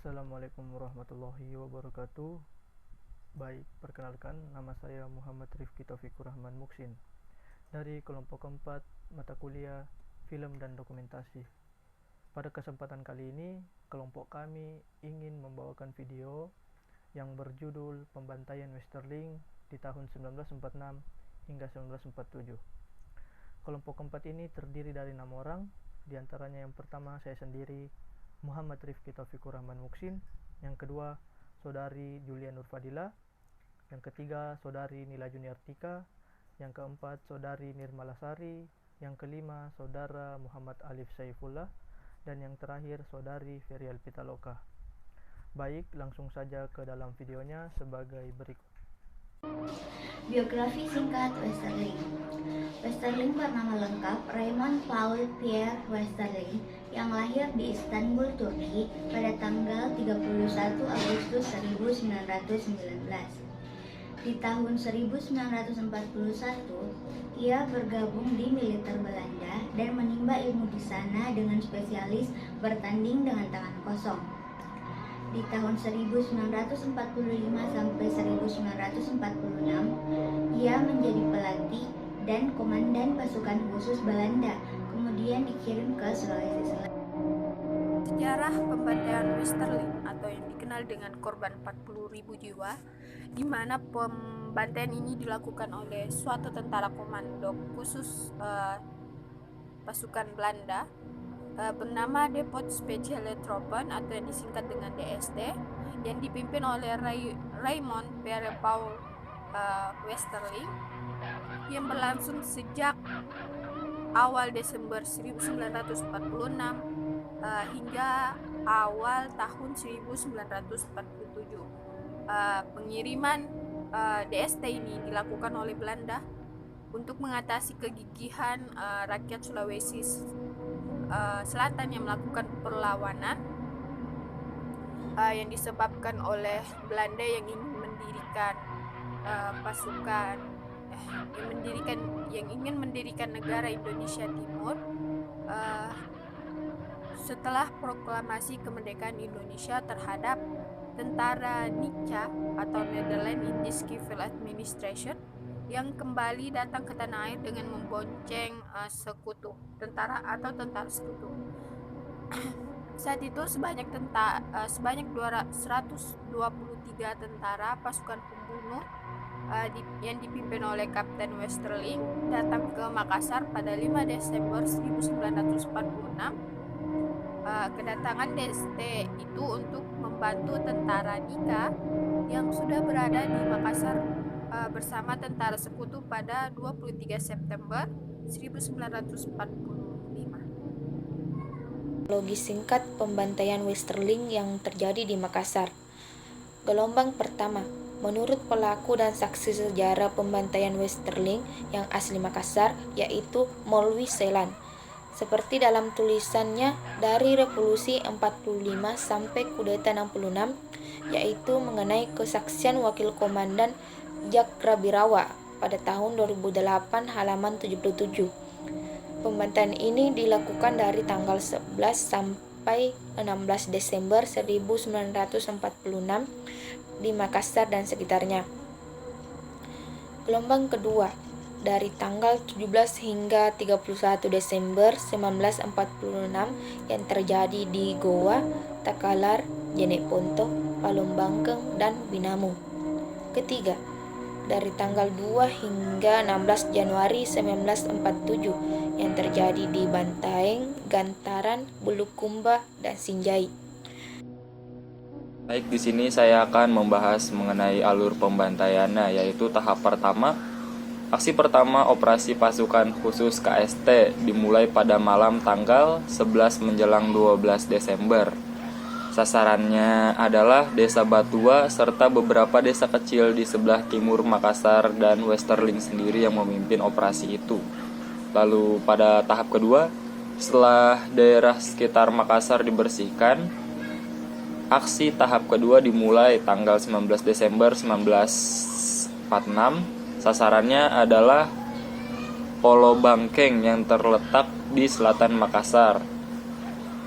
Assalamualaikum warahmatullahi wabarakatuh. Baik, perkenalkan, nama saya Muhammad Rifki Taufikur Rahman Muksin dari kelompok keempat mata kuliah film dan dokumentasi. Pada kesempatan kali ini, kelompok kami ingin membawakan video yang berjudul Pembantaian Westerling di tahun 1946 hingga 1947. Kelompok keempat ini terdiri dari 6 orang, diantaranya yang pertama saya sendiri, Muhammad Rifki Taufikur Rahman Muksin, yang kedua Saudari Julia Nurfadila, yang ketiga Saudari Nila Juniartika, yang keempat Saudari Nirmalasari, yang kelima Saudara Muhammad Alif Saifullah, dan yang terakhir Saudari Ferial Pitaloka. Baik, langsung saja ke dalam videonya sebagai berikut. Biografi singkat Westerling. Westerling bernama lengkap Raymond Paul Pierre Westerling yang lahir di Istanbul, Turki pada tanggal 31 Agustus 1919. Di tahun 1941, ia bergabung di militer Belanda dan menimba ilmu di sana dengan spesialis bertanding dengan tangan kosong. Di tahun 1945 sampai 1946, ia menjadi pelatih dan komandan pasukan khusus Belanda, kemudian dikirim ke Sulawesi Selatan. Sejarah pembantaian Westerling atau yang dikenal dengan korban 40.000 jiwa, di mana pembantaian ini dilakukan oleh suatu tentara komando khusus pasukan Belanda bernama Depot Speciale Troepen atau yang disingkat dengan DST, yang dipimpin oleh Raymond Pierre Paul Westerling, yang berlangsung sejak awal Desember 1946 hingga awal tahun 1947. Pengiriman DST ini dilakukan oleh Belanda untuk mengatasi kegigihan rakyat Sulawesi Selatan yang melakukan perlawanan yang disebabkan oleh Belanda yang ingin mendirikan yang ingin mendirikan negara Indonesia Timur setelah proklamasi kemerdekaan Indonesia terhadap tentara NICA atau Netherlands Indies Civil Administration yang kembali datang ke tanah air dengan membonceng tentara sekutu. Saat itu sebanyak 123 tentara pasukan pembunuh yang dipimpin oleh Kapten Westerling datang ke Makassar pada 5 Desember 1946. Kedatangan DST itu untuk membantu tentara NICA yang sudah berada di Makassar bersama tentara sekutu pada 23 September 1945. Logis singkat pembantaian Westerling yang terjadi di Makassar. Gelombang pertama. Menurut pelaku dan saksi sejarah pembantaian Westerling yang asli Makassar, yaitu Molwi Selan. Seperti dalam tulisannya dari Revolusi 45 sampai Kudeta 66, yaitu mengenai kesaksian Wakil Komandan Jak Rabirawa pada tahun 2008 halaman 77. Pembantaian ini dilakukan dari tanggal 11 sampai 16 Desember 1946 di Makassar dan sekitarnya. Gelombang kedua dari tanggal 17 hingga 31 Desember 1946 yang terjadi di Goa, Takalar, Jeneponto, Palombangkeng, dan Binamu. Ketiga, dari tanggal 2 hingga 16 Januari 1947 yang terjadi di Bantaeng, Gantaran, Bulukumba, dan Sinjai. Baik, di sini saya akan membahas mengenai alur pembantaiannya, yaitu tahap pertama. Aksi pertama operasi pasukan khusus KST dimulai pada malam tanggal 11 menjelang 12 Desember. Sasarannya adalah Desa Batua serta beberapa desa kecil di sebelah timur Makassar, dan Westerling sendiri yang memimpin operasi itu. Lalu pada tahap kedua, setelah daerah sekitar Makassar dibersihkan, aksi tahap kedua dimulai tanggal 19 Desember 1946. Sasarannya adalah Polobangkeng yang terletak di selatan Makassar,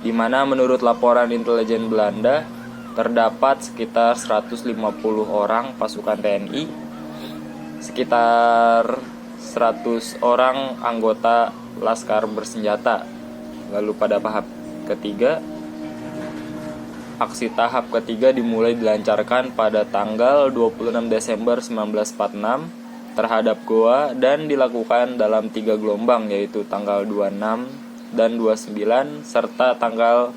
di mana menurut laporan intelijen Belanda, terdapat sekitar 150 orang pasukan TNI, sekitar 100 orang anggota laskar bersenjata. Lalu pada aksi tahap ketiga dimulai dilancarkan pada tanggal 26 Desember 1946 terhadap Goa dan dilakukan dalam 3 gelombang, yaitu tanggal 26 dan 29 serta tanggal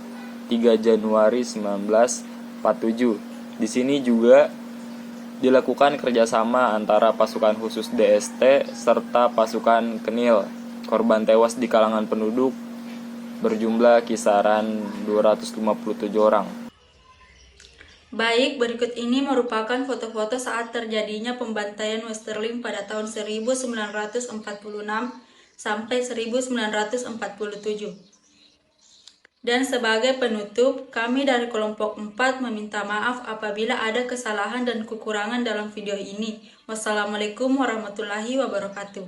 3 Januari 1947. Di sini juga dilakukan kerjasama antara pasukan khusus DST serta pasukan Kenil. Korban tewas di kalangan penduduk berjumlah kisaran 257 orang. Baik, berikut ini merupakan foto-foto saat terjadinya pembantaian Westerling pada tahun 1946 sampai 1947. Dan sebagai penutup, kami dari kelompok 4 meminta maaf apabila ada kesalahan dan kekurangan dalam video ini. Wassalamualaikum warahmatullahi wabarakatuh.